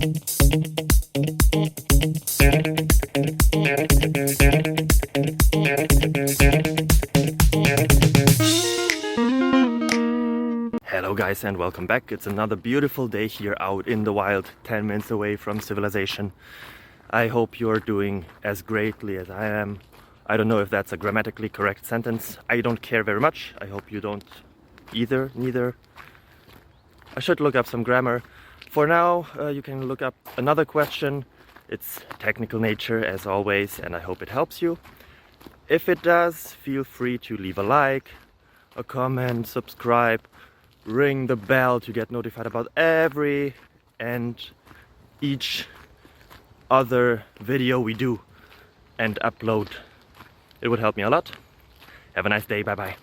Hello guys and welcome back. It's another beautiful day here out in the wild, 10 minutes away from civilization. I hope you're doing as greatly as I am. I don't know if that's a grammatically correct sentence. I don't care very much. I hope you don't neither. I should look up some grammar. For now, you can look up another question. It's technical nature as always, and I hope it helps you. If it does, feel free to leave a like, a comment, subscribe, ring the bell to get notified about every and each other video we do and upload. It would help me a lot. Have a nice day. Bye bye.